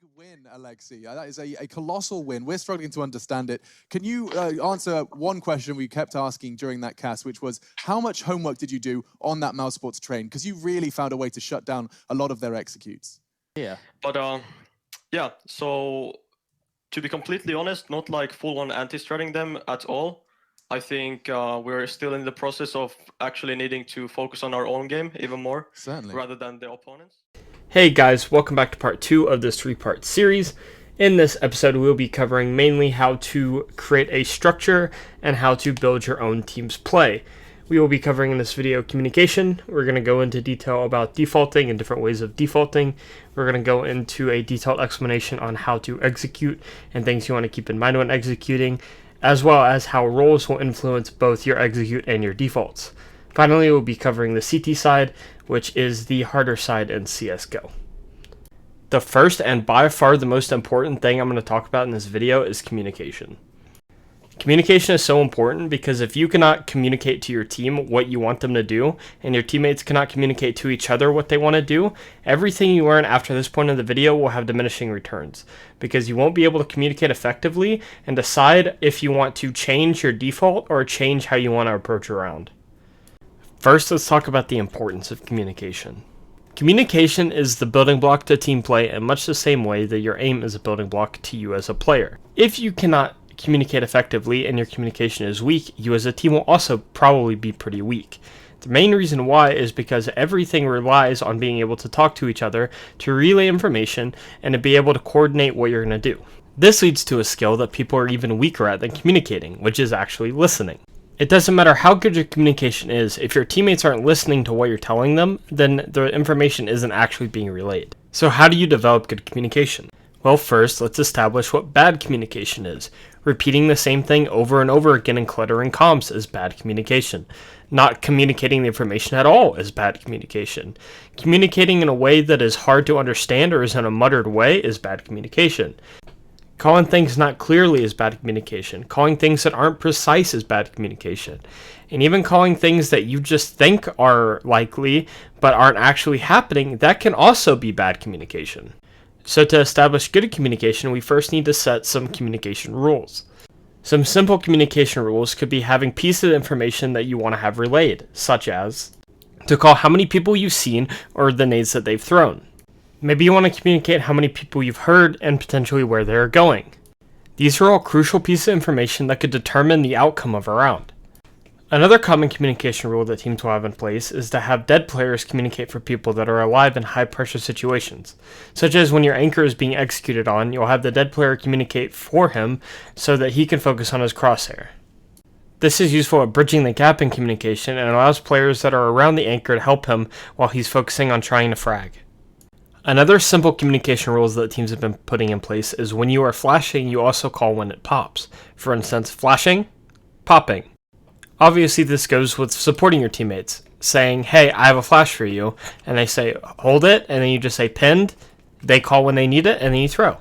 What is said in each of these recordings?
Big win, Alexei. That is a colossal win. We're struggling to understand it. Can you answer one question we kept asking during that cast, which was, how much homework did you do on that mouse sports train? Because you really found a way to shut down a lot of their executes. Yeah. But yeah, so to be completely honest, not like full-on anti-stratting them at all. I think we're still in the process of actually needing to focus on our own game even more, Certainly, rather than the opponents. Hey guys, welcome back to part 2 of this 3-part series. In this episode, we'll be covering mainly how to create a structure and how to build your own team's play. We will be covering in this video communication. We're going to go into detail about defaulting and different ways of defaulting. We're going to go into a detailed explanation on how to execute and things you want to keep in mind when executing, as well as how roles will influence both your execute and your defaults. Finally, we'll be covering the CT side, which is the harder side in CSGO. The first and by far the most important thing I'm going to talk about in this video is communication. Communication is so important because if you cannot communicate to your team what you want them to do, and your teammates cannot communicate to each other what they want to do, everything you learn after this point in the video will have diminishing returns, because you won't be able to communicate effectively and decide if you want to change your default or change how you want to approach a round. First, let's talk about the importance of communication. Communication is the building block to team play in much the same way that your aim is a building block to you as a player. If you cannot communicate effectively and your communication is weak, you as a team will also probably be pretty weak. The main reason why is because everything relies on being able to talk to each other, to relay information, and to be able to coordinate what you're going to do. This leads to a skill that people are even weaker at than communicating, which is actually listening. It doesn't matter how good your communication is, if your teammates aren't listening to what you're telling them, then the information isn't actually being relayed. So how do you develop good communication? Well, first, let's establish what bad communication is. Repeating the same thing over and over again and cluttering comms is bad communication. Not communicating the information at all is bad communication. Communicating in a way that is hard to understand or is in a muttered way is bad communication. Calling things not clearly is bad communication. Calling things that aren't precise is bad communication. And even calling things that you just think are likely but aren't actually happening, that can also be bad communication. So to establish good communication, we first need to set some communication rules. Some simple communication rules could be having pieces of information that you want to have relayed, such as to call how many people you've seen or the nades that they've thrown. Maybe you want to communicate how many people you've heard and potentially where they're going. These are all crucial pieces of information that could determine the outcome of a round. Another common communication rule that teams will have in place is to have dead players communicate for people that are alive in high pressure situations, such as when your anchor is being executed on, you'll have the dead player communicate for him so that he can focus on his crosshair. This is useful at bridging the gap in communication and allows players that are around the anchor to help him while he's focusing on trying to frag. Another simple communication rules that teams have been putting in place is when you are flashing, you also call when it pops. For instance, flashing, popping. Obviously, this goes with supporting your teammates, saying, hey, I have a flash for you, and they say, hold it, and then you just say pinned, they call when they need it, and then you throw.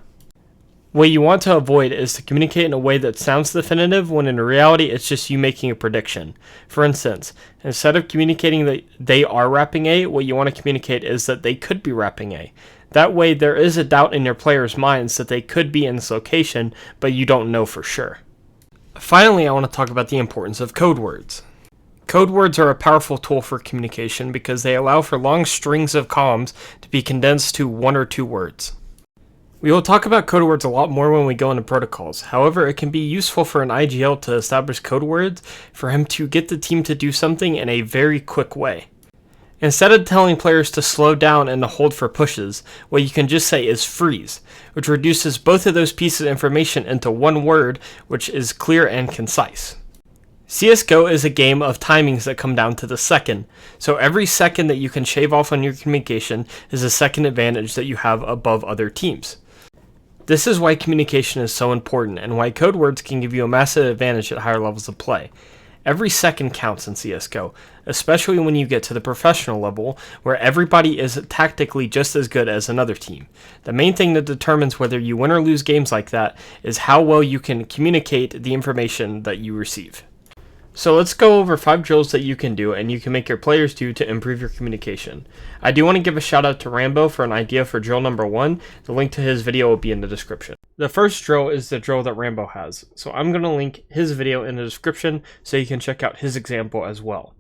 What you want to avoid is to communicate in a way that sounds definitive when in reality it's just you making a prediction. For instance, instead of communicating that they are wrapping A, what you want to communicate is that they could be wrapping A. That way there is a doubt in your players' minds that they could be in this location, but you don't know for sure. Finally, I want to talk about the importance of code words. Code words are a powerful tool for communication because they allow for long strings of columns to be condensed to 1 or 2 words. We will talk about code words a lot more when we go into protocols. However, it can be useful for an IGL to establish code words for him to get the team to do something in a very quick way. Instead of telling players to slow down and to hold for pushes, what you can just say is freeze, which reduces both of those pieces of information into one word, which is clear and concise. CSGO is a game of timings that come down to the second, so every second that you can shave off on your communication is a second advantage that you have above other teams. This is why communication is so important and why code words can give you a massive advantage at higher levels of play. Every second counts in CSGO, especially when you get to the professional level where everybody is tactically just as good as another team. The main thing that determines whether you win or lose games like that is how well you can communicate the information that you receive. So let's go over 5 drills that you can do and you can make your players do to improve your communication. I do want to give a shout out to Rambo for an idea for drill number 1. The link to his video will be in the description. The first drill is the drill that Rambo has. So I'm going to link his video in the description so you can check out his example as well.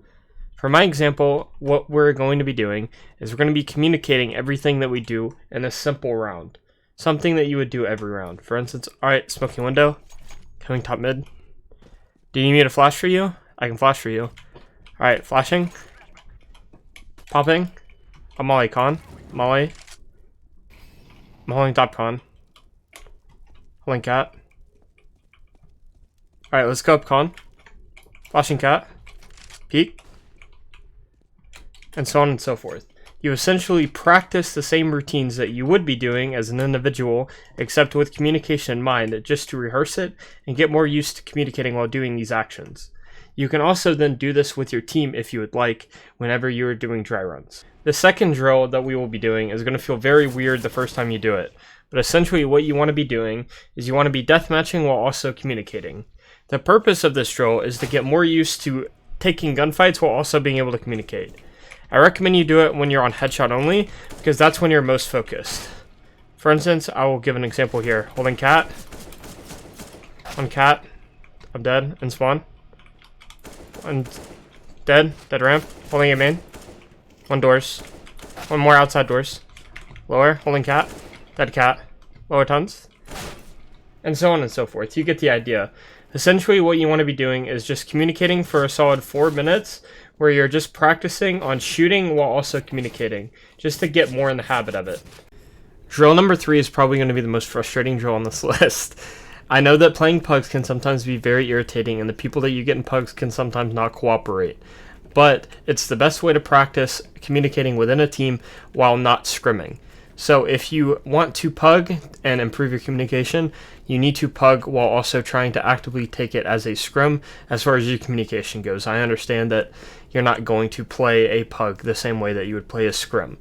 For my example, what we're going to be doing is we're going to be communicating everything that we do in a simple round. Something that you would do every round. For instance, alright, smoking window, coming top mid. Do you need me to flash for you? I can flash for you. Alright, flashing. Popping. I'm Molly con. Molly. I'm holding top con. Holding cat. Alright, let's go up con. Flashing cat. Peek. And so on and so forth. You essentially practice the same routines that you would be doing as an individual, except with communication in mind, just to rehearse it and get more used to communicating while doing these actions. You can also then do this with your team if you would like, whenever you are doing dry runs. The second drill that we will be doing is going to feel very weird the first time you do it, but essentially what you want to be doing is you want to be deathmatching while also communicating. The purpose of this drill is to get more used to taking gunfights while also being able to communicate. I recommend you do it when you're on headshot only, because that's when you're most focused. For instance, I will give an example here. Holding cat. One cat. I'm dead. And spawn. One dead. Dead ramp. Holding a main. One doors. One more outside doors. Lower. Holding cat. Dead cat. Lower tons. And so on and so forth. You get the idea. Essentially, what you want to be doing is just communicating for a solid 4 minutes, where you're just practicing on shooting while also communicating, just to get more in the habit of it. Drill number 3 is probably going to be the most frustrating drill on this list. I know that playing pugs can sometimes be very irritating, and the people that you get in pugs can sometimes not cooperate. But it's the best way to practice communicating within a team while not scrimming. So if you want to pug and improve your communication, you need to pug while also trying to actively take it as a scrim as far as your communication goes. I understand that you're not going to play a pug the same way that you would play a scrim.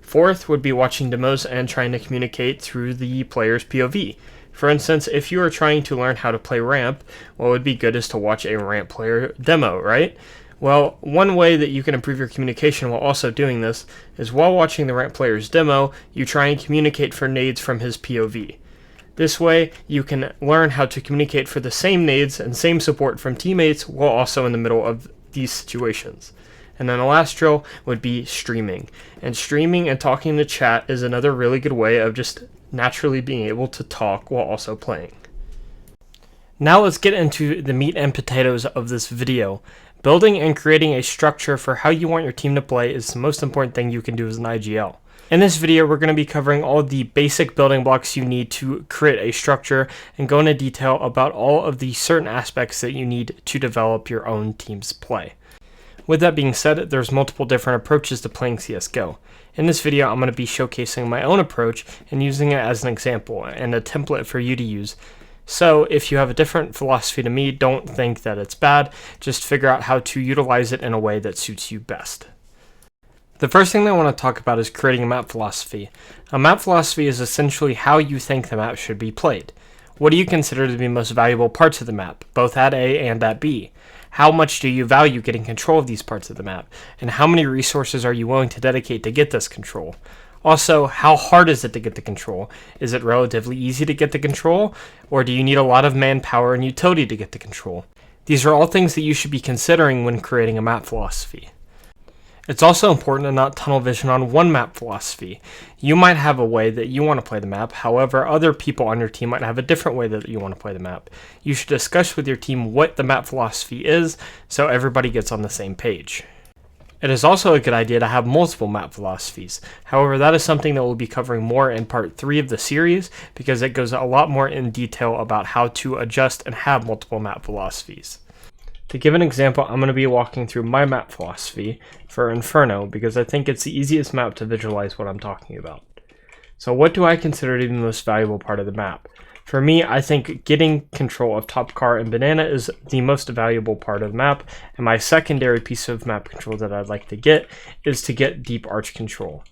Fourth would be watching demos and trying to communicate through the player's POV. For instance, if you are trying to learn how to play ramp, what would be good is to watch a ramp player demo, right? Well, one way that you can improve your communication while also doing this is while watching the ramp player's demo, you try and communicate for nades from his POV. This way, you can learn how to communicate for the same nades and same support from teammates while also in the middle of these situations. And then the last drill would be streaming. And streaming and talking in the chat is another really good way of just naturally being able to talk while also playing. Now let's get into the meat and potatoes of this video. Building and creating a structure for how you want your team to play is the most important thing you can do as an IGL. In this video, we're going to be covering all the basic building blocks you need to create a structure and go into detail about all of the certain aspects that you need to develop your own team's play. With that being said, there's multiple different approaches to playing CSGO. In this video, I'm going to be showcasing my own approach and using it as an example and a template for you to use. So if you have a different philosophy to me, don't think that it's bad, just figure out how to utilize it in a way that suits you best. The first thing that I want to talk about is creating a map philosophy. A map philosophy is essentially how you think the map should be played. What do you consider to be most valuable parts of the map, both at A and at B? How much do you value getting control of these parts of the map? And how many resources are you willing to dedicate to get this control? Also, how hard is it to get the control? Is it relatively easy to get the control, or do you need a lot of manpower and utility to get the control? These are all things that you should be considering when creating a map philosophy. It's also important to not tunnel vision on one map philosophy. You might have a way that you want to play the map, however, other people on your team might have a different way that you want to play the map. You should discuss with your team what the map philosophy is, so everybody gets on the same page. It is also a good idea to have multiple map philosophies. However, that is something that we'll be covering more in part 3 of the series, because it goes a lot more in detail about how to adjust and have multiple map philosophies. To give an example, I'm going to be walking through my map philosophy for Inferno, because I think it's the easiest map to visualize what I'm talking about. So what do I consider to be the most valuable part of the map? For me, I think getting control of Top Car and Banana is the most valuable part of the map, and my secondary piece of map control that I'd like to get is to get Deep Arch control.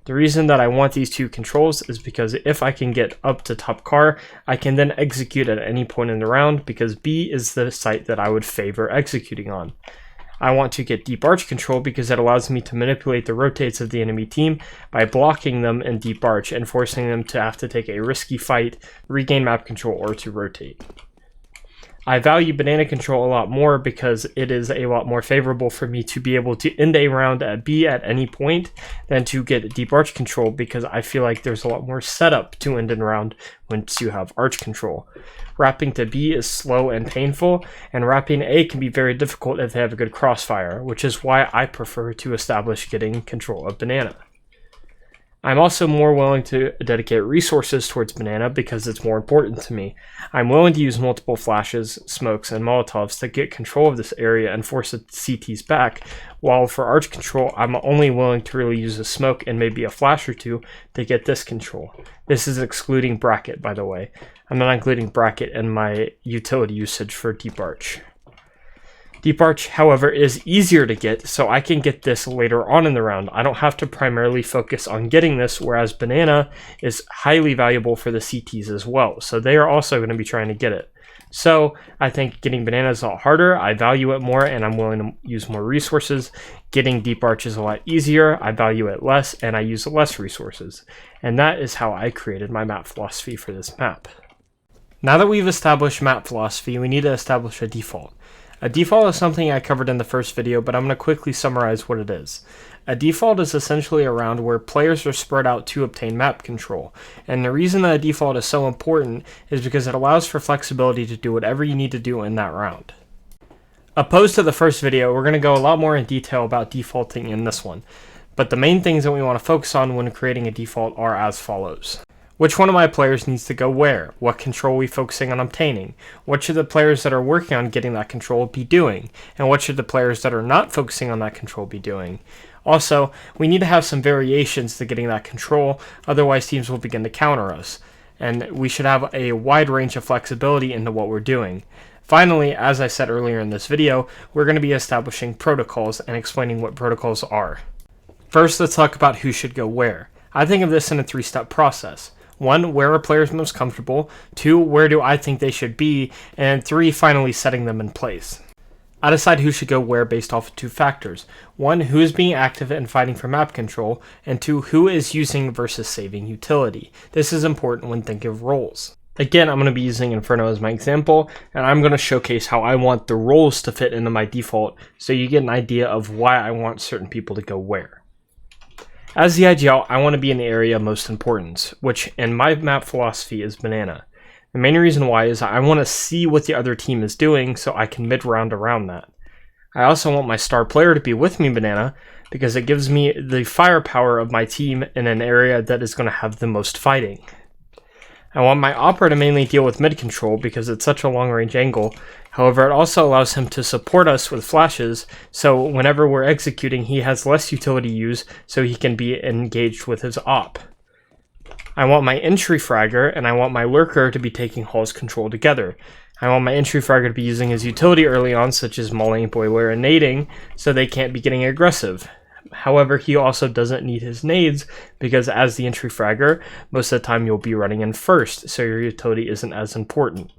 The reason that I want these two controls is because if I can get up to top car, I can then execute at any point in the round, because B is the site that I would favor executing on. I want to get deep arch control because it allows me to manipulate the rotates of the enemy team by blocking them in deep arch and forcing them to have to take a risky fight, regain map control, or to rotate. I value banana control a lot more because it is a lot more favorable for me to be able to end a round at B at any point than to get deep arch control, because I feel like there's a lot more setup to end a round once you have arch control. Wrapping to B is slow and painful, and wrapping A can be very difficult if they have a good crossfire, which is why I prefer to establish getting control of banana. I'm also more willing to dedicate resources towards banana because it's more important to me. I'm willing to use multiple flashes, smokes, and molotovs to get control of this area and force the CTs back, while for arch control, I'm only willing to really use a smoke and maybe a flash or two to get this control. This is excluding bracket, by the way. I'm not including bracket in my utility usage for deep arch. Deep arch, however, is easier to get, so I can get this later on in the round. I don't have to primarily focus on getting this, whereas banana is highly valuable for the CTs as well, so they are also going to be trying to get it. So I think getting banana is a lot harder, I value it more, and I'm willing to use more resources. Getting deep arch is a lot easier, I value it less, and I use less resources. And that is how I created my map philosophy for this map. Now that we've established map philosophy, we need to establish a default. A default is something I covered in the first video, but I'm going to quickly summarize what it is. A default is essentially a round where players are spread out to obtain map control, and the reason that a default is so important is because it allows for flexibility to do whatever you need to do in that round. Opposed to the first video, we're going to go a lot more in detail about defaulting in this one, but the main things that we want to focus on when creating a default are as follows. Which one of my players needs to go where? What control are we focusing on obtaining? What should the players that are working on getting that control be doing? And what should the players that are not focusing on that control be doing? Also, we need to have some variations to getting that control, otherwise teams will begin to counter us. And we should have a wide range of flexibility into what we're doing. Finally, as I said earlier in this video, we're going to be establishing protocols and explaining what protocols are. First, let's talk about who should go where. I think of this in a three-step process. 1, where are players most comfortable? 2, where do I think they should be? And 3, finally setting them in place. I decide who should go where based off of 2 factors. 1, who is being active and fighting for map control, and 2, who is using versus saving utility. This is important when thinking of roles. Again, I'm going to be using Inferno as my example, and I'm going to showcase how I want the roles to fit into my default so you get an idea of why I want certain people to go where. As the IGL, I want to be in the area of most importance, which in my map philosophy is banana. The main reason why is I want to see what the other team is doing so I can mid-round around that. I also want my star player to be with me banana because it gives me the firepower of my team in an area that is going to have the most fighting. I want my opera to mainly deal with mid control because it's such a long range angle. However, it also allows him to support us with flashes, so whenever we're executing, he has less utility use, so he can be engaged with his op. I want my entry fragger and I want my lurker to be taking Hall's control together. I want my entry fragger to be using his utility early on, such as mauling, boiler, and nading, so they can't be getting aggressive. However, he also doesn't need his nades because as the entry fragger, most of the time you'll be running in first, so your utility isn't as important.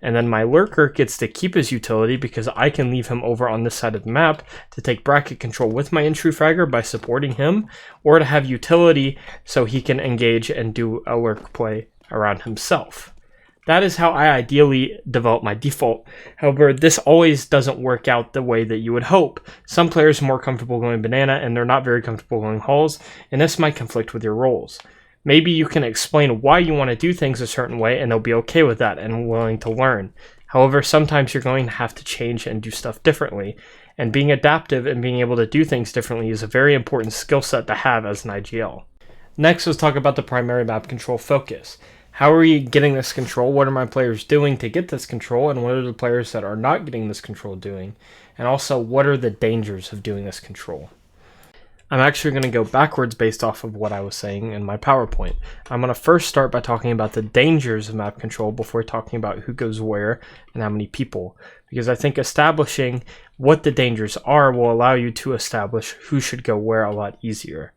And then my lurker gets to keep his utility because I can leave him over on this side of the map to take bracket control with my entry fragger by supporting him, or to have utility so he can engage and do a lurk play around himself. That is how I ideally develop my default. However, this always doesn't work out the way that you would hope. Some players are more comfortable going banana and they're not very comfortable going halls, and this might conflict with your roles. Maybe you can explain why you want to do things a certain way and they'll be okay with that and willing to learn. However, sometimes you're going to have to change and do stuff differently, and being adaptive and being able to do things differently is a very important skill set to have as an IGL. Next, let's talk about the primary map control focus. How are we getting this control? What are my players doing to get this control? And what are the players that are not getting this control doing? And also, what are the dangers of doing this control? I'm actually going to go backwards based off of what I was saying in my PowerPoint. I'm going to first start by talking about the dangers of map control before talking about who goes where and how many people. Because I think establishing what the dangers are will allow you to establish who should go where a lot easier.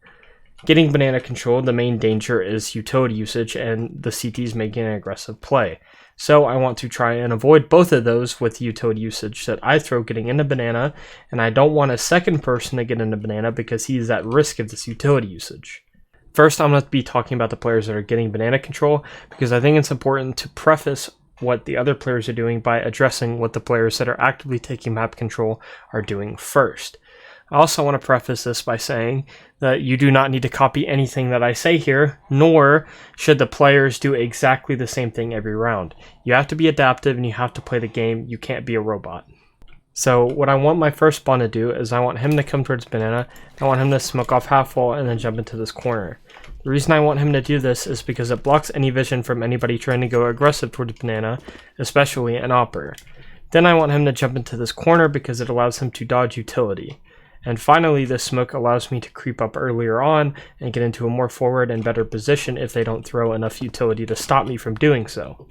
Getting banana control, the main danger is utility usage and the CTs making an aggressive play. So I want to try and avoid both of those with utility usage that I throw getting into banana, and I don't want a second person to get into banana because he's at risk of this utility usage. First, I'm going to be talking about the players that are getting banana control because I think it's important to preface what the other players are doing by addressing what the players that are actively taking map control are doing first. I also want to preface this by saying that you do not need to copy anything that I say here, nor should the players do exactly the same thing every round. You have to be adaptive and you have to play the game. You can't be a robot. So what I want my first spawn to do is I want him to come towards banana. I want him to smoke off half wall and then jump into this corner. The reason I want him to do this is because it blocks any vision from anybody trying to go aggressive towards banana, especially an opper. Then I want him to jump into this corner because it allows him to dodge utility. And finally, this smoke allows me to creep up earlier on and get into a more forward and better position if they don't throw enough utility to stop me from doing so.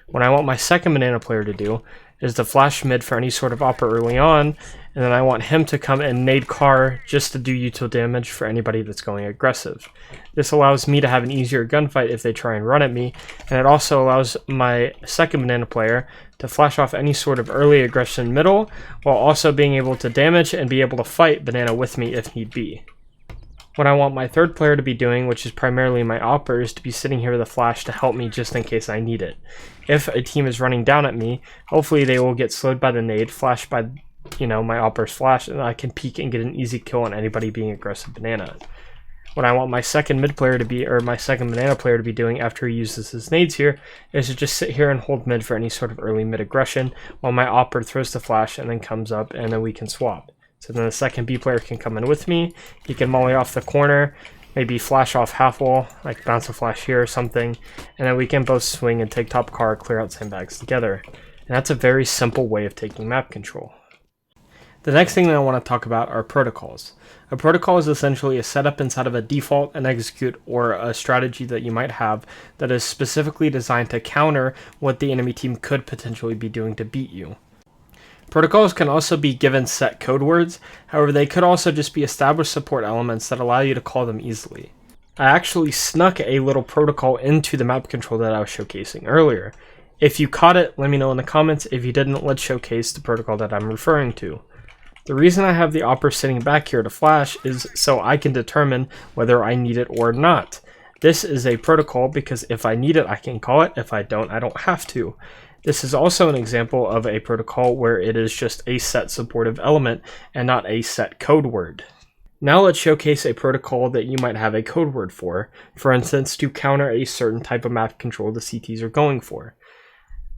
What I want my second banana player to do is to flash mid for any sort of opper early on, and then I want him to come and nade car just to do util damage for anybody that's going aggressive. This allows me to have an easier gunfight if they try and run at me, and it also allows my second banana player to flash off any sort of early aggression middle, while also being able to damage and be able to fight banana with me if need be. What I want my third player to be doing, which is primarily my opper, is to be sitting here with a flash to help me just in case I need it. If a team is running down at me, hopefully they will get slowed by the nade, flashed by, my opper's flash, and I can peek and get an easy kill on anybody being aggressive banana. What I want my second mid player to be, or my second banana player to be doing after he uses his nades here, is to just sit here and hold mid for any sort of early mid aggression, while my opper throws the flash and then comes up and then we can swap. So then the second B player can come in with me, he can molly off the corner, maybe flash off half wall, like bounce a flash here or something, and then we can both swing and take top car, clear out sandbags together. And that's a very simple way of taking map control. The next thing that I want to talk about are protocols. A protocol is essentially a setup inside of a default, an execute, or a strategy that you might have that is specifically designed to counter what the enemy team could potentially be doing to beat you. Protocols can also be given set code words, however they could also just be established support elements that allow you to call them easily. I actually snuck a little protocol into the map control that I was showcasing earlier. If you caught it, let me know in the comments. If you didn't, let's showcase the protocol that I'm referring to. The reason I have the opper sitting back here to flash is so I can determine whether I need it or not. This is a protocol because if I need it, I can call it. If I don't have to. This is also an example of a protocol where it is just a set supportive element and not a set code word. Now let's showcase a protocol that you might have a code word for instance, to counter a certain type of map control the CTs are going for.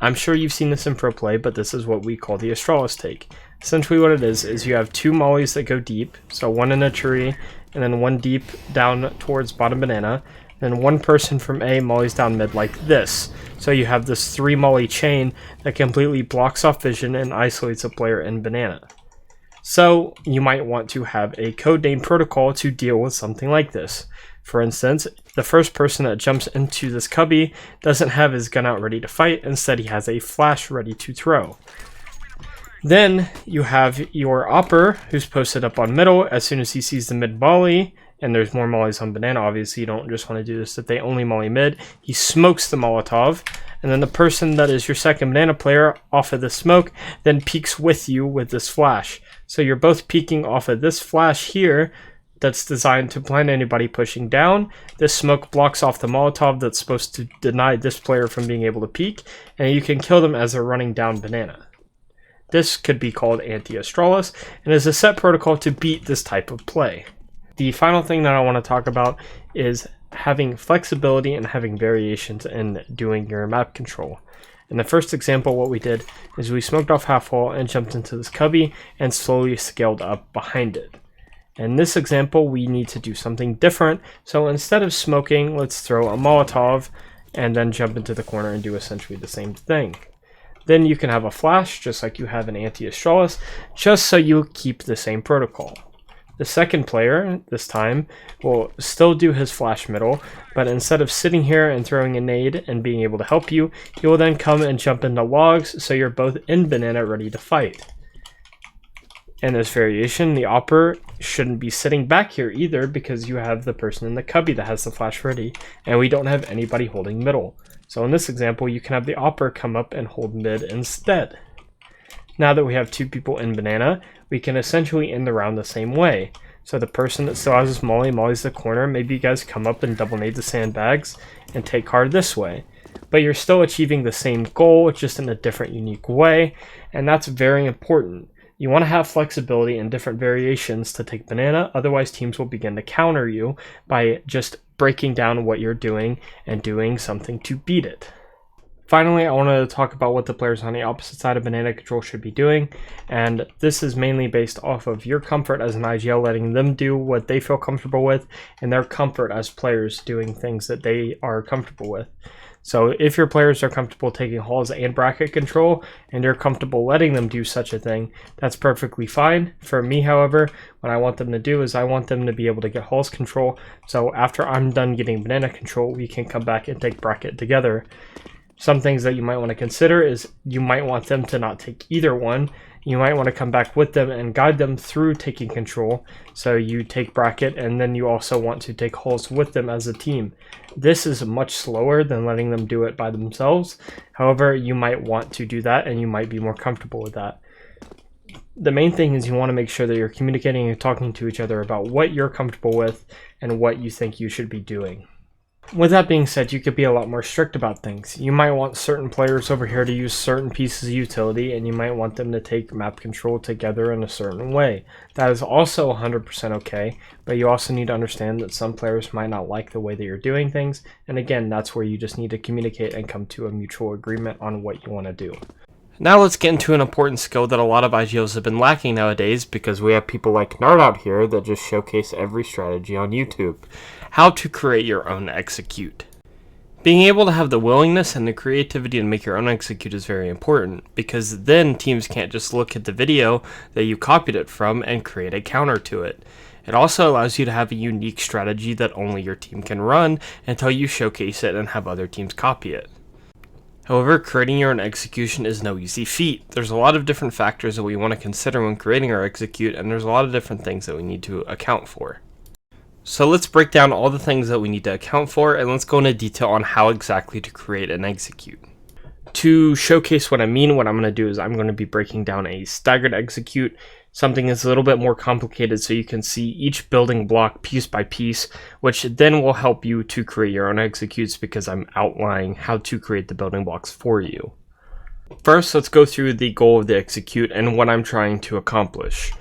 I'm sure you've seen this in pro play, but this is what we call the Astralis take. Essentially what it is you have two mollies that go deep, so one in a tree and then one deep down towards bottom banana. Then one person from A mollies down mid like this. So you have this 3 molly chain that completely blocks off vision and isolates a player in banana. So you might want to have a codename protocol to deal with something like this. For instance, the first person that jumps into this cubby doesn't have his gun out ready to fight, instead he has a flash ready to throw. Then you have your opper who's posted up on middle. As soon as he sees the mid molly, and there's more mollies on banana, obviously you don't just want to do this if they only molly mid, he smokes the Molotov, and then the person that is your second banana player off of the smoke then peeks with you with this flash. So you're both peeking off of this flash here that's designed to blind anybody pushing down. This smoke blocks off the Molotov that's supposed to deny this player from being able to peek, and you can kill them as they're running down banana. This could be called anti-Astralis, and is a set protocol to beat this type of play. The final thing that I want to talk about is having flexibility and having variations in doing your map control. In the first example, what we did is we smoked off half wall and jumped into this cubby and slowly scaled up behind it. In this example, we need to do something different. So instead of smoking, let's throw a Molotov and then jump into the corner and do essentially the same thing. Then you can have a flash, just like you have an anti-Astralis, just so you keep the same protocol. The second player, this time, will still do his flash middle, but instead of sitting here and throwing a nade and being able to help you, he will then come and jump into logs, so you're both in banana ready to fight. In this variation, the opper shouldn't be sitting back here either because you have the person in the cubby that has the flash ready, and we don't have anybody holding middle. So in this example, you can have the opper come up and hold mid instead. Now that we have 2 people in banana, we can essentially end the round the same way. So the person that still has his molly's the corner. Maybe you guys come up and double nade the sandbags and take card this way. But you're still achieving the same goal, just in a different, unique way, and that's very important. You want to have flexibility in different variations to take banana, otherwise teams will begin to counter you by just breaking down what you're doing and doing something to beat it. Finally, I wanted to talk about what the players on the opposite side of banana control should be doing, and this is mainly based off of your comfort as an IGL, letting them do what they feel comfortable with, and their comfort as players doing things that they are comfortable with. So if your players are comfortable taking halls and bracket control, and you're comfortable letting them do such a thing, that's perfectly fine. For me, however, what I want them to do is I want them to be able to get halls control, so after I'm done getting banana control, we can come back and take bracket together. Some things that you might want to consider is you might want them to not take either one. You might want to come back with them and guide them through taking control. So you take bracket and then you also want to take halls with them as a team. This is much slower than letting them do it by themselves. However, you might want to do that and you might be more comfortable with that. The main thing is you want to make sure that you're communicating and talking to each other about what you're comfortable with and what you think you should be doing. With that being said, you could be a lot more strict about things. You might want certain players over here to use certain pieces of utility, and you might want them to take map control together in a certain way. That is also 100% okay, but you also need to understand that some players might not like the way that you're doing things, and again, that's where you just need to communicate and come to a mutual agreement on what you want to do. Now let's get into an important skill that a lot of IGLs have been lacking nowadays because we have people like NartOutHere that just showcase every strategy on YouTube. How to create your own execute. Being able to have the willingness and the creativity to make your own execute is very important because then teams can't just look at the video that you copied it from and create a counter to it. It also allows you to have a unique strategy that only your team can run until you showcase it and have other teams copy it. However, creating your own execution is no easy feat. There's a lot of different factors that we want to consider when creating our execute, and there's a lot of different things that we need to account for. So let's break down all the things that we need to account for, and let's go into detail on how exactly to create an execute. To showcase what I mean, what I'm going to do is I'm going to be breaking down a staggered execute, something that's a little bit more complicated so you can see each building block piece by piece, which then will help you to create your own executes because I'm outlining how to create the building blocks for you. First, let's go through the goal of the execute and what I'm trying to accomplish.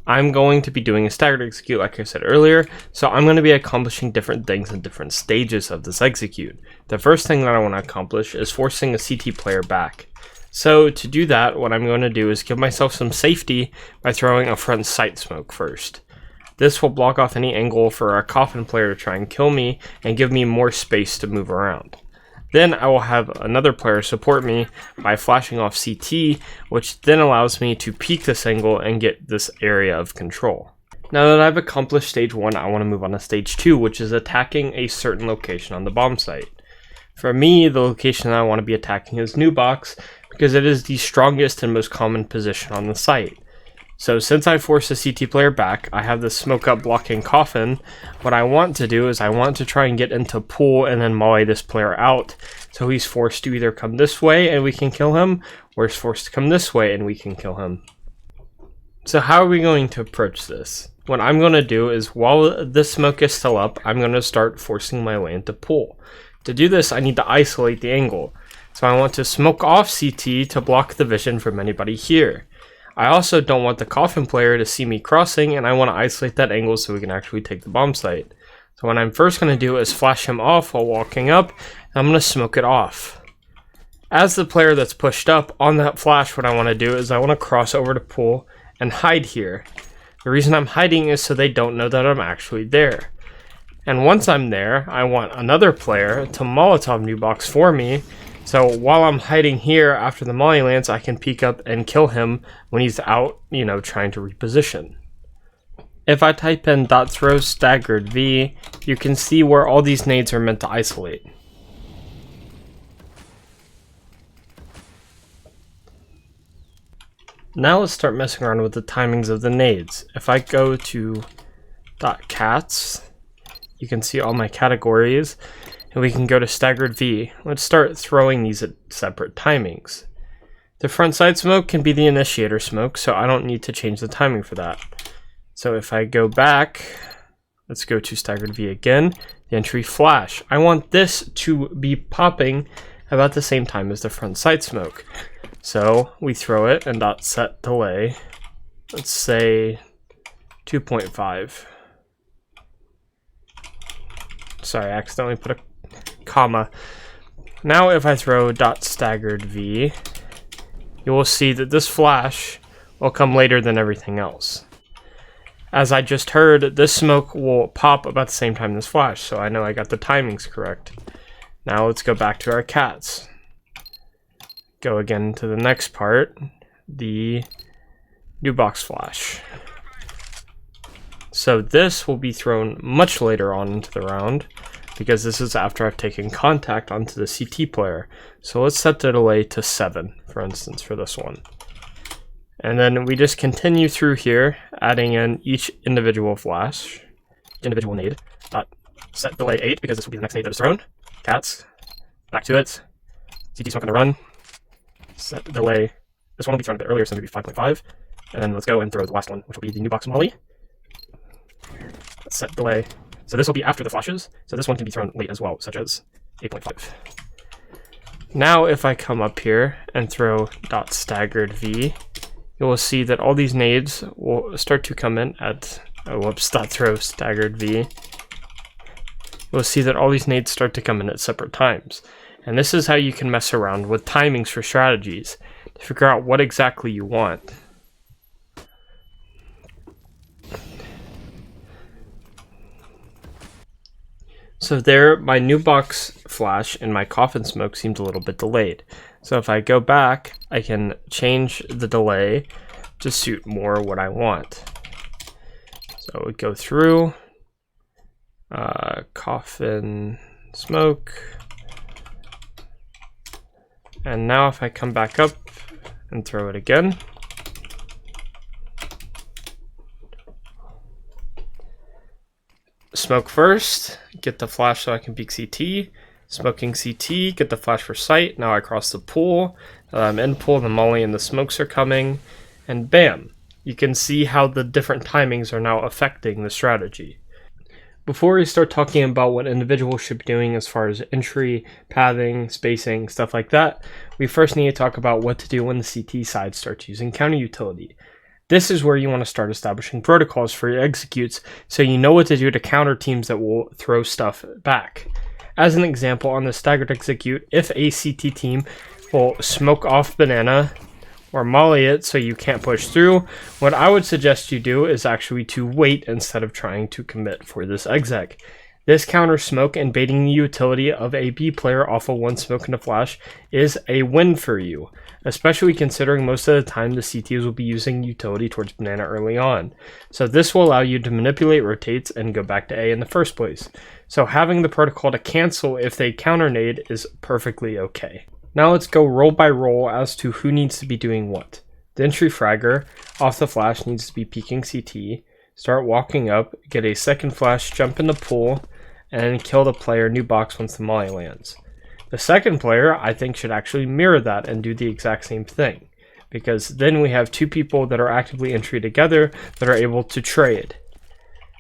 I'm going to be doing a staggered execute like I said earlier, so I'm going to be accomplishing different things in different stages of this execute. The first thing that I want to accomplish is forcing a CT player back. So to do that, what I'm going to do is give myself some safety by throwing a front sight smoke first. This will block off any angle for a coffin player to try and kill me and give me more space to move around. Then I will have another player support me by flashing off CT, which then allows me to peek this angle and get this area of control. Now that I've accomplished stage 1, I want to move on to stage 2, which is attacking a certain location on the bomb site. For me, the location that I want to be attacking is New Box, because it is the strongest and most common position on the site. So since I forced the CT player back, I have the smoke up blocking coffin. What I want to do is I want to try and get into pool and then molly this player out. So he's forced to either come this way and we can kill him, or he's forced to come this way and we can kill him. So how are we going to approach this? What I'm going to do is while the smoke is still up, I'm going to start forcing my lane to pool. To do this, I need to isolate the angle. So I want to smoke off CT to block the vision from anybody here. I also don't want the coffin player to see me crossing, and I want to isolate that angle so we can actually take the bomb site. So what I'm first going to do is flash him off while walking up, and I'm going to smoke it off. As the player that's pushed up on that flash, what I want to do is I want to cross over to pool and hide here. The reason I'm hiding is so they don't know that I'm actually there. And once I'm there, I want another player to Molotov New Box for me. So while I'm hiding here after the molly lands, I can peek up and kill him when he's out, trying to reposition. If I type in .throw staggered V, you can see where all these nades are meant to isolate. Now let's start messing around with the timings of the nades. If I go to .cats, you can see all my categories, and we can go to staggered V. Let's start throwing these at separate timings. The front side smoke can be the initiator smoke, so I don't need to change the timing for that. So if I go back, let's go to staggered V again, the entry flash. I want this to be popping about the same time as the front side smoke. So we throw it and .set delay, let's say 2.5. Sorry, I accidentally put a comma. Now if I throw .staggered V, you will see that this flash will come later than everything else. As I just heard, this smoke will pop about the same time as flash, so I know I got the timings correct. Now let's go back to our cats. Go again to the next part, the new box flash. So this will be thrown much later on into the round, because this is after I've taken contact onto the CT player. So let's set the delay to 7, for instance, for this one. And then we just continue through here, adding in each individual flash, individual nade. Set delay 8, because this will be the next nade that is thrown. Cats, back to it. CT smoke on the run. Set delay. This one will be thrown a bit earlier, so maybe 5.5. And then let's go and throw the last one, which will be the new box molly. Set delay. So this will be after the flashes, so this one can be thrown late as well, such as 8.5. Now if I come up here and throw .staggered V, you will see that all these nades will start to come in at, .throw staggered V. You'll see that all these nades start to come in at separate times. And this is how you can mess around with timings for strategies, to figure out what exactly you want. So there, my new box flash and my coffin smoke seemed a little bit delayed. So if I go back, I can change the delay to suit more what I want. So we go through, coffin smoke. And now if I come back up and throw it again, smoke first, get the flash so I can peek CT. Smoking CT, get the flash for sight. Now I cross the pool. I'm in pool, the molly and the smokes are coming. And bam! You can see how the different timings are now affecting the strategy. Before we start talking about what individuals should be doing as far as entry, pathing, spacing, stuff like that, we first need to talk about what to do when the CT side starts using counter utility. This is where you want to start establishing protocols for your executes so you know what to do to counter teams that will throw stuff back. As an example, on the staggered execute, if a CT team will smoke off banana or molly it so you can't push through, what I would suggest you do is actually to wait instead of trying to commit for this exec. This counter smoke and baiting the utility of a B player off of one smoke and a flash is a win for you, especially considering most of the time the CTs will be using utility towards banana early on. So this will allow you to manipulate rotates and go back to A in the first place. So having the protocol to cancel if they counter nade is perfectly okay. Now let's go roll by roll as to who needs to be doing what. The entry fragger off the flash needs to be peeking CT, start walking up, get a second flash, jump in the pool, and kill the player new box once the molly lands. The second player, I think, should actually mirror that and do the exact same thing, because then we have two people that are actively entry together that are able to trade.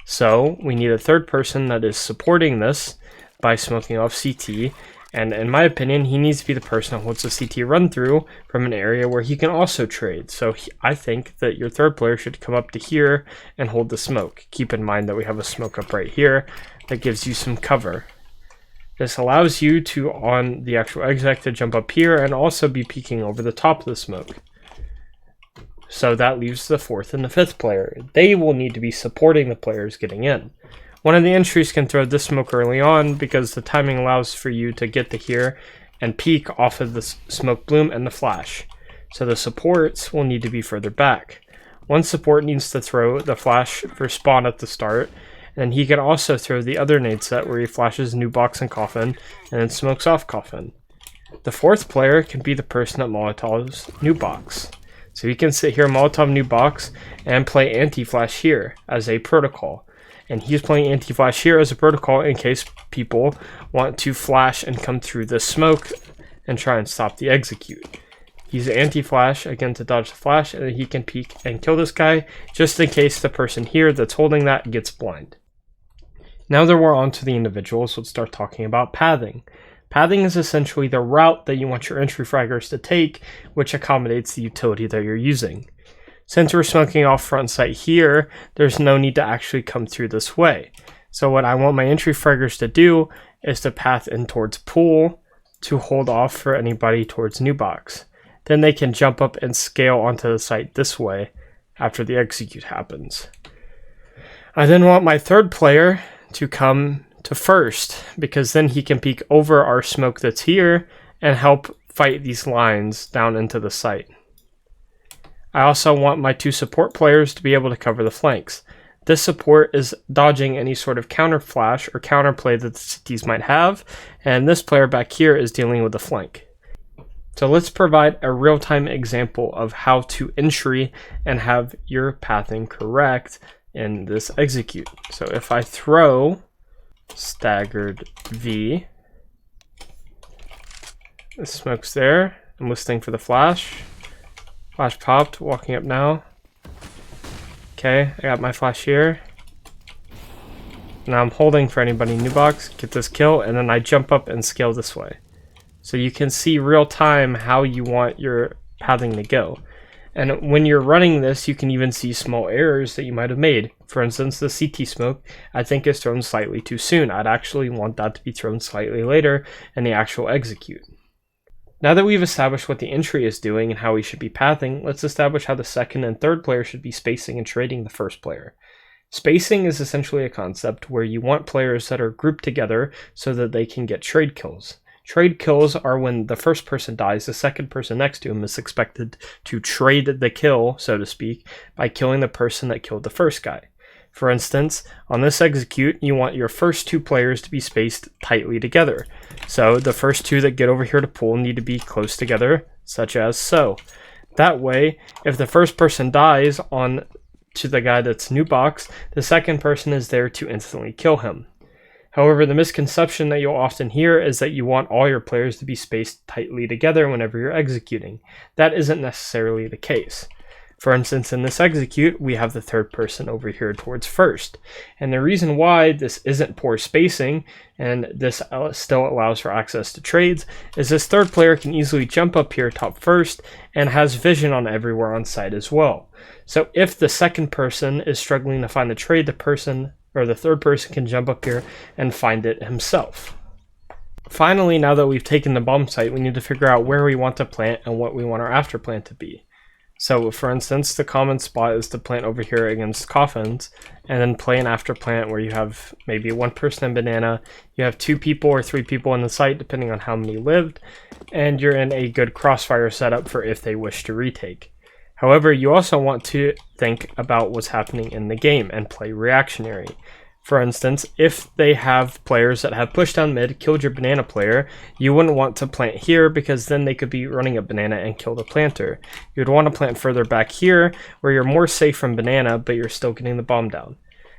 So we need a third person that is supporting this by smoking off CT, and in my opinion, he needs to be the person that holds the CT run through from an area where he can also trade. So I think that your third player should come up to here and hold the smoke. Keep in mind that we have a smoke up right here that gives you some cover. This allows you to, on the actual exec, to jump up here and also be peeking over the top of the smoke. So that leaves the fourth and the fifth player. They will need to be supporting the players getting in. One of the entries can throw this smoke early on because the timing allows for you to get to here and peek off of the smoke bloom and the flash. So the supports will need to be further back. One support needs to throw the flash for spawn at the start, and he can also throw the other nade set where he flashes new box and coffin and then smokes off coffin. The fourth player can be the person that Molotov's new box. So you can sit here, Molotov new box, and play anti-flash here as a protocol. And he's playing anti-flash here as a protocol in case people want to flash and come through the smoke and try and stop the execute. He's anti-flash, again, to dodge the flash, and then he can peek and kill this guy, just in case the person here that's holding that gets blind. Now that we're on to the individuals, let's start talking about pathing. Pathing is essentially the route that you want your entry fraggers to take, which accommodates the utility that you're using. Since we're smoking off front sight here, there's no need to actually come through this way. So what I want my entry fraggers to do is to path in towards pool to hold off for anybody towards new box. Then they can jump up and scale onto the site this way after the execute happens. I then want my third player to come to first, because then he can peek over our smoke that's here and help fight these lines down into the site. I also want my 2 support players to be able to cover the flanks. This support is dodging any sort of counter flash or counter play that the cities might have, and this player back here is dealing with the flank. So let's provide a real-time example of how to entry and have your pathing correct in this execute. So if I throw staggered V, the smoke's there, I'm listening for the flash. Flash popped, walking up now. Okay, I got my flash here. Now I'm holding for anybody new box, get this kill, and then I jump up and scale this way. So you can see real time how you want your pathing to go. And when you're running this, you can even see small errors that you might have made. For instance, the CT smoke, I think, is thrown slightly too soon. I'd actually want that to be thrown slightly later in the actual execute. Now that we've established what the entry is doing and how we should be pathing, let's establish how the second and third player should be spacing and trading the first player. Spacing is essentially a concept where you want players that are grouped together so that they can get trade kills. Trade kills are when the first person dies, the second person next to him is expected to trade the kill, so to speak, by killing the person that killed the first guy. For instance, on this execute, you want your first 2 players to be spaced tightly together. So the first 2 that get over here to pool need to be close together, such as so. That way, if the first person dies on to the guy that's new box, the second person is there to instantly kill him. However, the misconception that you'll often hear is that you want all your players to be spaced tightly together whenever you're executing. That isn't necessarily the case. For instance, in this execute, we have the third person over here towards first. And the reason why this isn't poor spacing, and this still allows for access to trades, is this third player can easily jump up here top first and has vision on everywhere on site as well. So if the second person is struggling to find the trade, the third person can jump up here and find it himself. Finally, now that we've taken the bomb site, we need to figure out where we want to plant and what we want our after plant to be. So for instance, the common spot is to plant over here against coffins, and then play an after plant where you have maybe 1 person in banana, you have 2 people or 3 people in the site depending on how many lived, and you're in a good crossfire setup for if they wish to retake. However, you also want to think about what's happening in the game and play reactionary. For instance, if they have players that have pushed down mid, killed your banana player, you wouldn't want to plant here because then they could be running a banana and kill the planter. You'd want to plant further back here where you're more safe from banana, but you're still getting the bomb down.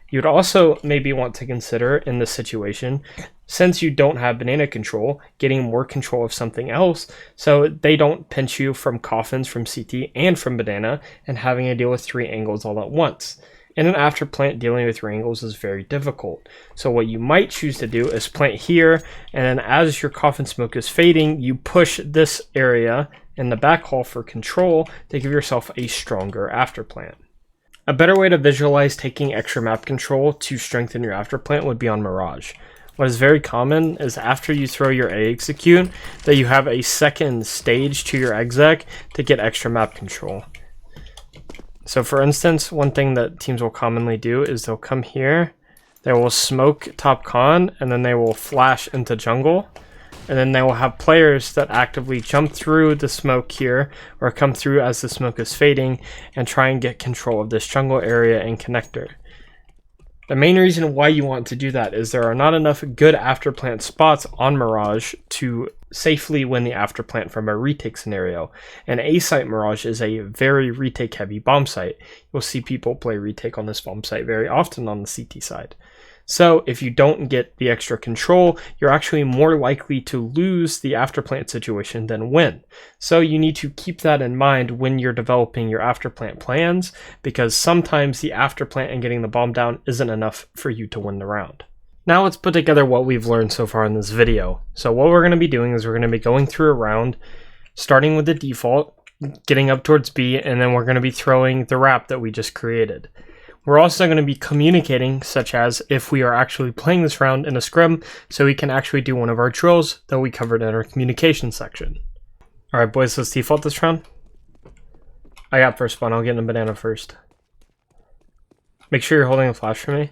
You'd also maybe want to consider in this situation, since you don't have banana control, getting more control of something else so they don't pinch you from coffins, from CT, and from banana, and having to deal with 3 angles all at once. In an after plant, dealing with 3 angles is very difficult. So what you might choose to do is plant here, and then as your coffin smoke is fading, you push this area in the back hall for control to give yourself a stronger after plant. A better way to visualize taking extra map control to strengthen your after plant would be on Mirage. What is very common is after you throw your A execute, that you have a second stage to your exec to get extra map control. So for instance, one thing that teams will commonly do is they'll come here, they will smoke top con, and then they will flash into jungle. And then they will have players that actively jump through the smoke here, or come through as the smoke is fading, and try and get control of this jungle area and connector. The main reason why you want to do that is there are not enough good after plant spots on Mirage to safely win the afterplant from a retake scenario. And A site Mirage is a very retake heavy bomb site. You'll see people play retake on this bomb site very often on the CT side. So if you don't get the extra control, you're actually more likely to lose the afterplant situation than win. So you need to keep that in mind when you're developing your afterplant plans, because sometimes the afterplant and getting the bomb down isn't enough for you to win the round. Now let's put together what we've learned so far in this video. So what we're going to be doing is we're going to be going through a round, starting with the default, getting up towards B, and then we're going to be throwing the wrap that we just created. We're also going to be communicating, such as if we are actually playing this round in a scrim, so we can actually do one of our drills that we covered in our communication section. Alright boys, let's default this round. I got first spawn, I'll get in a banana first. Make sure you're holding a flash for me.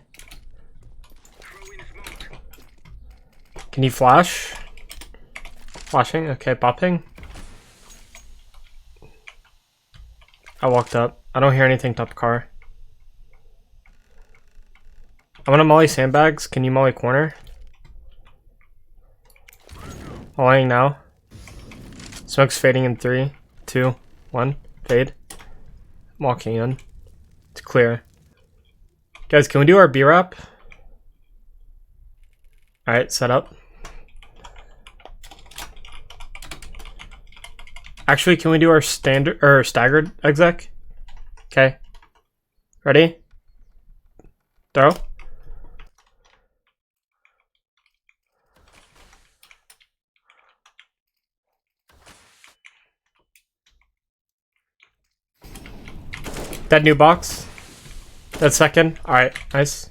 Can you flash? Flashing? Okay, popping. I walked up. I don't hear anything top car. I'm gonna molly sandbags. Can you molly corner? Mollying now. Smoke's fading in 3, 2, 1. Fade. I'm walking in. It's clear. Guys, can we do our B wrap? Alright, set up. Actually, can we do our standard or staggered exec? Okay. Ready? Throw. That new box. That second. Alright, nice.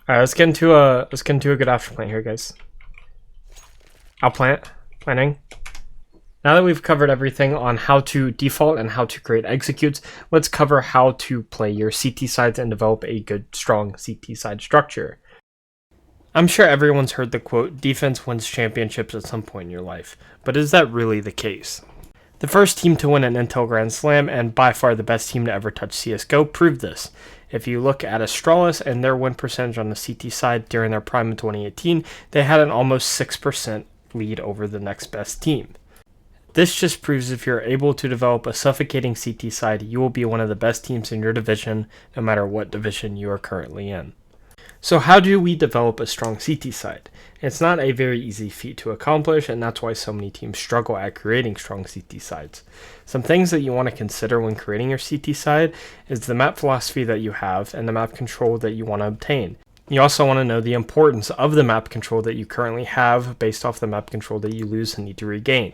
Alright, let's get into a good afterplant here, guys. I'll planning. Now that we've covered everything on how to default and how to create executes, let's cover how to play your CT sides and develop a good, strong CT side structure. I'm sure everyone's heard the quote, defense wins championships at some point in your life, but is that really the case? The first team to win an Intel Grand Slam, and by far the best team to ever touch CSGO, proved this. If you look at Astralis and their win percentage on the CT side during their prime in 2018, they had an almost 6% lead over the next best team. This just proves if you're able to develop a suffocating CT side, you will be one of the best teams in your division, no matter what division you are currently in. So how do we develop a strong CT side? It's not a very easy feat to accomplish, and that's why so many teams struggle at creating strong CT sides. Some things that you want to consider when creating your CT side is the map philosophy that you have and the map control that you want to obtain. You also want to know the importance of the map control that you currently have based off the map control that you lose and need to regain.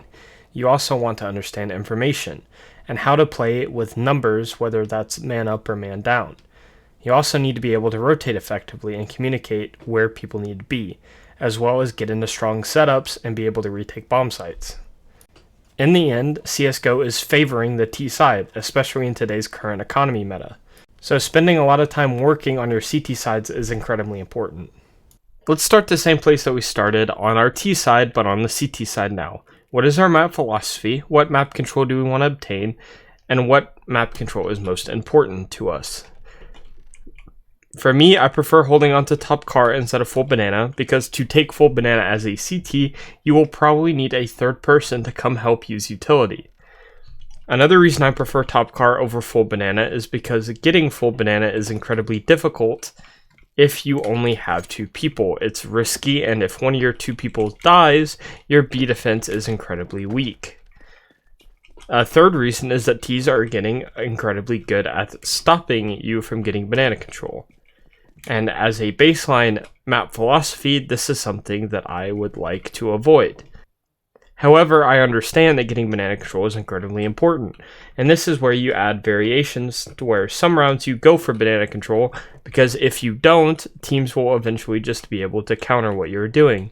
You also want to understand information and how to play with numbers, whether that's man up or man down. You also need to be able to rotate effectively and communicate where people need to be, as well as get into strong setups and be able to retake bomb sites. In the end, CSGO is favoring the T side, especially in today's current economy meta. So spending a lot of time working on your CT sides is incredibly important. Let's start the same place that we started on our T side, but on the CT side now. What is our map philosophy? What map control do we want to obtain? And what map control is most important to us? For me, I prefer holding onto top car instead of full banana, because to take full banana as a CT, you will probably need a third person to come help use utility. Another reason I prefer top car over full banana is because getting full banana is incredibly difficult if you only have 2 people. It's risky, and if one of your 2 people dies, your B defense is incredibly weak. A third reason is that Ts are getting incredibly good at stopping you from getting banana control. And as a baseline map philosophy, this is something that I would like to avoid. However, I understand that getting banana control is incredibly important, and this is where you add variations to where some rounds you go for banana control, because if you don't, teams will eventually just be able to counter what you're doing.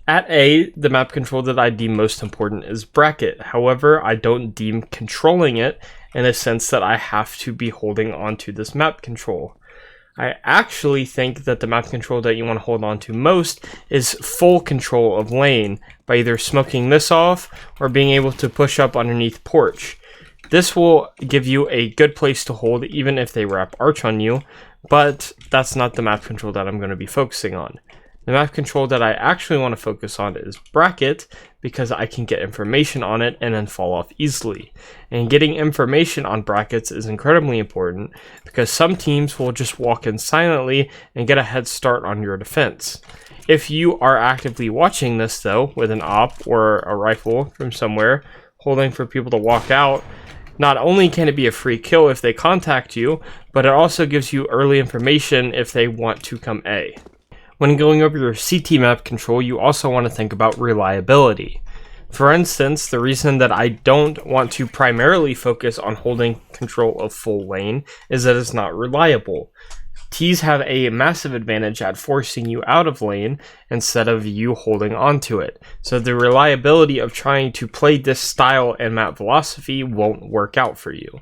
At A, the map control that I deem most important is bracket. However, I don't deem controlling it in a sense that I have to be holding onto this map control. I actually think that the map control that you want to hold on to most is full control of lane by either smoking this off or being able to push up underneath porch. This will give you a good place to hold even if they wrap arch on you, but that's not the map control that I'm going to be focusing on. The map control that I actually want to focus on is bracket, because I can get information on it and then fall off easily. And getting information on brackets is incredibly important because some teams will just walk in silently and get a head start on your defense. If you are actively watching this though, with an op or a rifle from somewhere, holding for people to walk out, not only can it be a free kill if they contact you, but it also gives you early information if they want to come A. When going over your CT map control, you also want to think about reliability. For instance, the reason that I don't want to primarily focus on holding control of full lane is that it's not reliable. Ts have a massive advantage at forcing you out of lane instead of you holding onto it. So the reliability of trying to play this style and map philosophy won't work out for you.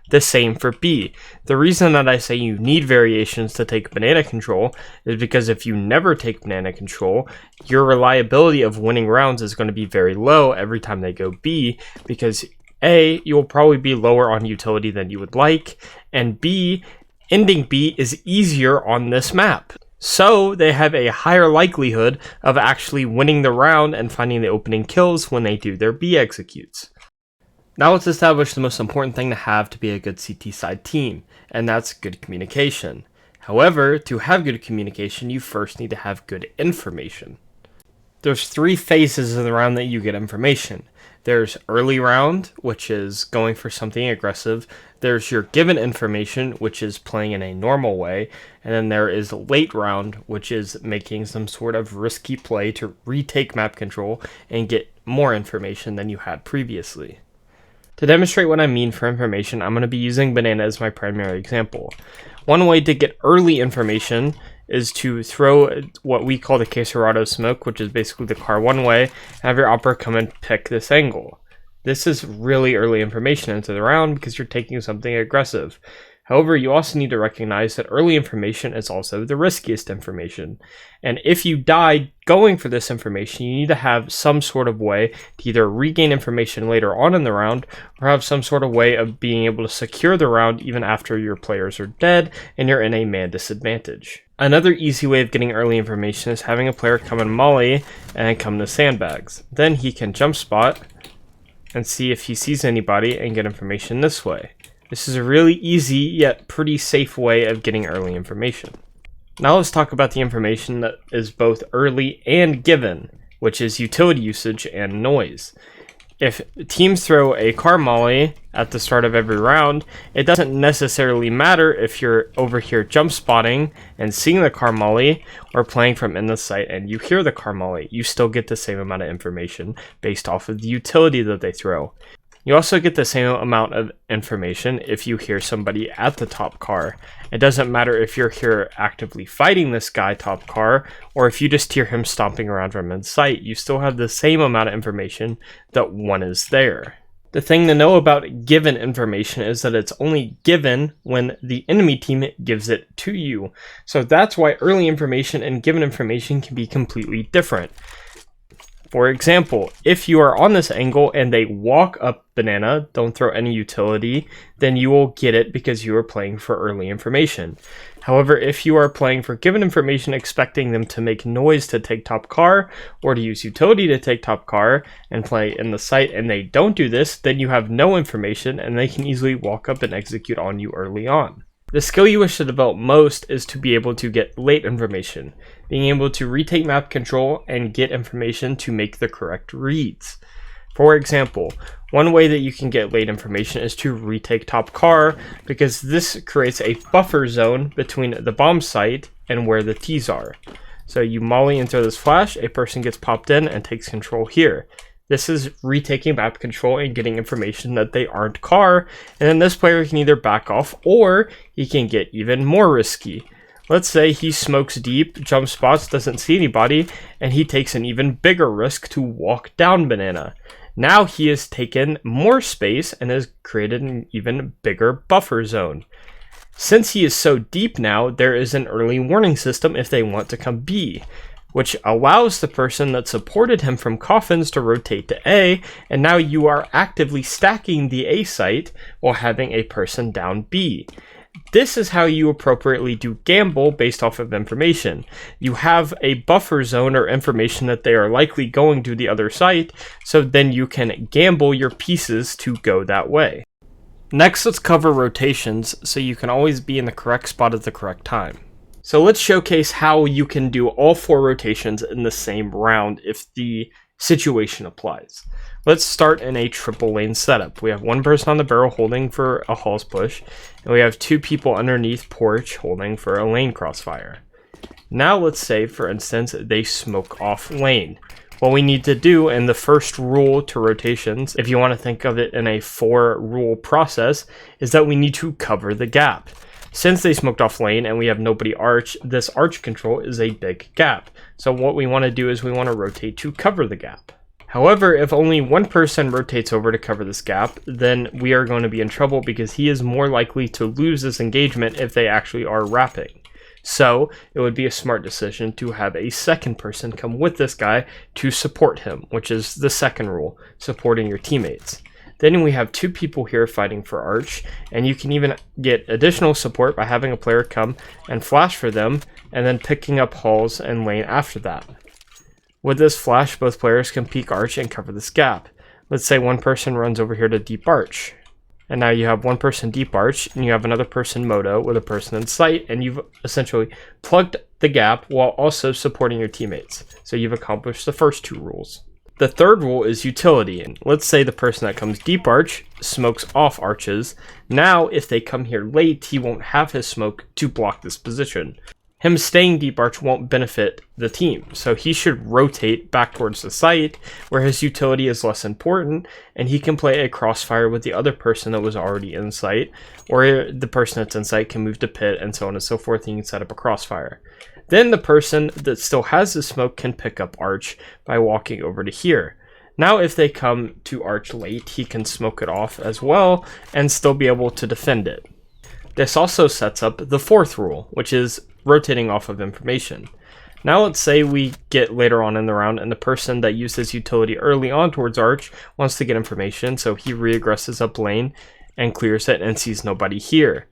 The same for B. The reason that I say you need variations to take banana control is because if you never take banana control, your reliability of winning rounds is going to be very low every time they go B, because A, you will probably be lower on utility than you would like, and B, ending B is easier on this map. So they have a higher likelihood of actually winning the round and finding the opening kills when they do their B executes. Now let's establish the most important thing to have to be a good CT side team, and that's good communication. However, to have good communication, you first need to have good information. There's 3 phases of the round that you get information. There's early round, which is going for something aggressive. There's your given information, which is playing in a normal way. And then there is late round, which is making some sort of risky play to retake map control and get more information than you had previously. To demonstrate what I mean for information, I'm going to be using banana as my primary example. One way to get early information is to throw what we call the Quesarado smoke, which is basically the car one way, have your opera come and pick this angle. This is really early information into the round because you're taking something aggressive. However, you also need to recognize that early information is also the riskiest information. And if you die going for this information, you need to have some sort of way to either regain information later on in the round or have some sort of way of being able to secure the round even after your players are dead and you're in a man disadvantage. Another easy way of getting early information is having a player come in molly and come to sandbags. Then he can jump spot and see if he sees anybody and get information this way. This is a really easy yet pretty safe way of getting early information. Now let's talk about the information that is both early and given, which is utility usage and noise. If teams throw a car molly at the start of every round, it doesn't necessarily matter if you're over here jump spotting and seeing the car molly or playing from in the site and you hear the car molly. You still get the same amount of information based off of the utility that they throw. You also get the same amount of information if you hear somebody at the top car. It doesn't matter if you're here actively fighting this guy top car, or if you just hear him stomping around from in sight. You still have the same amount of information that one is there. The thing to know about given information is that it's only given when the enemy team gives it to you. So that's why early information and given information can be completely different. For example, if you are on this angle and they walk up banana, don't throw any utility, then you will get it because you are playing for early information. However, if you are playing for given information expecting them to make noise to take top car or to use utility to take top car and play in the site and they don't do this, then you have no information and they can easily walk up and execute on you early on. The skill you wish to develop most is to be able to get late information, being able to retake map control and get information to make the correct reads. For example, one way that you can get late information is to retake top car, because this creates a buffer zone between the bomb site and where the T's are. So you molly and throw this flash, a person gets popped in and takes control here. This is retaking map control and getting information that they aren't car, and then this player can either back off or he can get even more risky. Let's say he smokes deep, jump spots, doesn't see anybody, and he takes an even bigger risk to walk down banana. Now he has taken more space and has created an even bigger buffer zone. Since he is so deep now, there is an early warning system if they want to come B, which allows the person that supported him from coffins to rotate to A, and now you are actively stacking the A site while having a person down B. This is how you appropriately do gamble based off of information. You have a buffer zone or information that they are likely going to the other site, so then you can gamble your pieces to go that way. Next, let's cover rotations so you can always be in the correct spot at the correct time. So let's showcase how you can do all 4 rotations in the same round if the situation applies. Let's start in a triple lane setup. We have one person on the barrel holding for a halls push, and we have 2 people underneath porch holding for a lane crossfire. Now let's say, for instance, they smoke off lane. What we need to do in the first rule to rotations, if you want to think of it in a 4-rule process, is that we need to cover the gap. Since they smoked off lane and we have nobody arch, this arch control is a big gap. So what we want to do is we want to rotate to cover the gap. However, if only one person rotates over to cover this gap, then we are going to be in trouble because he is more likely to lose this engagement if they actually are wrapping. So it would be a smart decision to have a second person come with this guy to support him, which is the second rule, supporting your teammates. Then we have 2 people here fighting for arch, and you can even get additional support by having a player come and flash for them, and then picking up halls and lane after that. With this flash, both players can peek arch and cover this gap. Let's say one person runs over here to deep arch. And now you have one person deep arch, and you have another person moto with a person in sight, and you've essentially plugged the gap while also supporting your teammates. So you've accomplished the first 2 rules. The third rule is utility. And let's say the person that comes deep arch smokes off arches. Now, if they come here late, he won't have his smoke to block this position. Him staying deep arch won't benefit the team, so he should rotate back towards the site where his utility is less important, and he can play a crossfire with the other person that was already in sight, or the person that's in sight can move to pit and so on and so forth, and you can set up a crossfire. Then the person that still has the smoke can pick up arch by walking over to here. Now if they come to arch late, he can smoke it off as well and still be able to defend it. This also sets up the 4th rule, which is rotating off of information. Now let's say we get later on in the round and the person that used his utility early on towards arch wants to get information, so he reaggresses up lane and clears it and sees nobody here.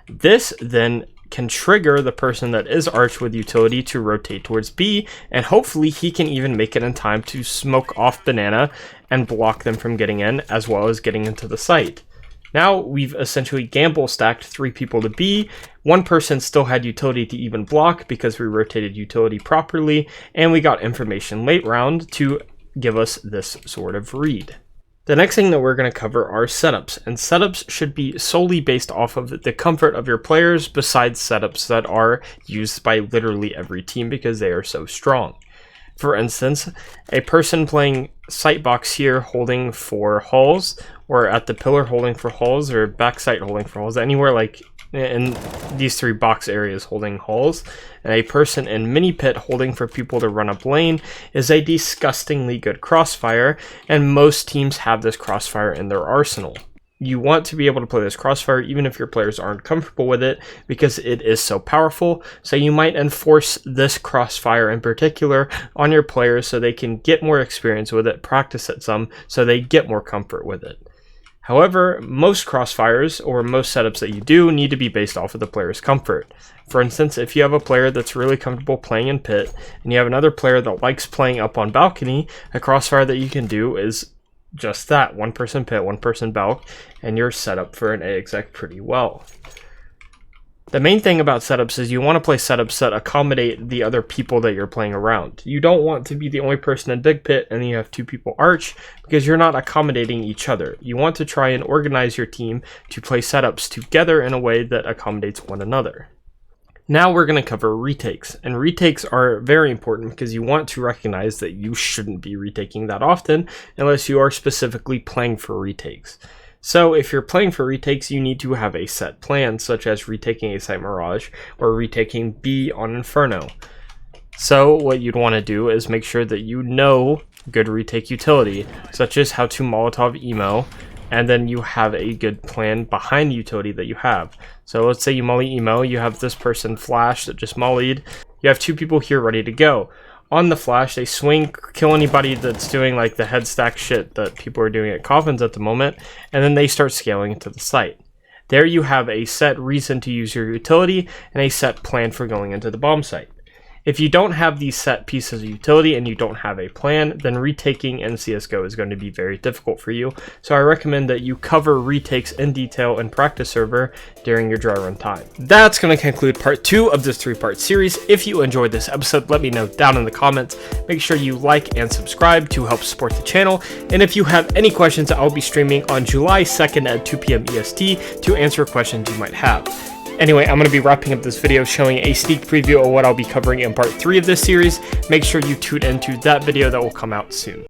This then can trigger the person that is arch with utility to rotate towards B, and hopefully he can even make it in time to smoke off banana and block them from getting in, as well as getting into the site. Now we've essentially gamble stacked 3 people to B. One person still had utility to even block because we rotated utility properly, and we got information late round to give us this sort of read. The next thing that we're going to cover are setups, and setups should be solely based off of the comfort of your players, besides setups that are used by literally every team because they are so strong. For instance, a person playing sight box here holding for halls, or at the pillar holding for halls, or backside holding for halls, anywhere like in these 3 box areas holding halls, and a person in mini pit holding for people to run up lane is a disgustingly good crossfire, and most teams have this crossfire in their arsenal. You want to be able to play this crossfire even if your players aren't comfortable with it because it is so powerful, so you might enforce this crossfire in particular on your players so they can get more experience with it, practice it some, so they get more comfort with it. However, most crossfires or most setups that you do need to be based off of the player's comfort. For instance, if you have a player that's really comfortable playing in pit and you have another player that likes playing up on balcony, a crossfire that you can do is just that, 1 person pit, 1 person balk, and you're set up for an A exec pretty well. The main thing about setups is you want to play setups that accommodate the other people that you're playing around. You don't want to be the only person in big pit and then you have 2 people arch because you're not accommodating each other. You want to try and organize your team to play setups together in a way that accommodates one another. Now we're going to cover retakes, and retakes are very important because you want to recognize that you shouldn't be retaking that often unless you are specifically playing for retakes. So if you're playing for retakes, you need to have a set plan, such as retaking a site mirage or retaking B on Inferno. So what you'd want to do is make sure that you know good retake utility, such as how to Molotov emo, and then you have a good plan behind the utility that you have. So let's say you molly emo, you have this person flash that just mollied, you have 2 people here ready to go. On the flash, they swing, kill anybody that's doing like the head stack shit that people are doing at coffins at the moment, and then they start scaling into the site. There you have a set reason to use your utility and a set plan for going into the bomb site. If you don't have these set pieces of utility and you don't have a plan, then retaking in CSGO is going to be very difficult for you. So I recommend that you cover retakes in detail in practice server during your dry run time. That's going to conclude part 2 of this 3-part series. If you enjoyed this episode, let me know down in the comments. Make sure you like and subscribe to help support the channel. And if you have any questions, I'll be streaming on July 2nd at 2 p.m. EST to answer questions you might have. Anyway, I'm going to be wrapping up this video showing a sneak preview of what I'll be covering in part 3 of this series. Make sure you tune into that video that will come out soon.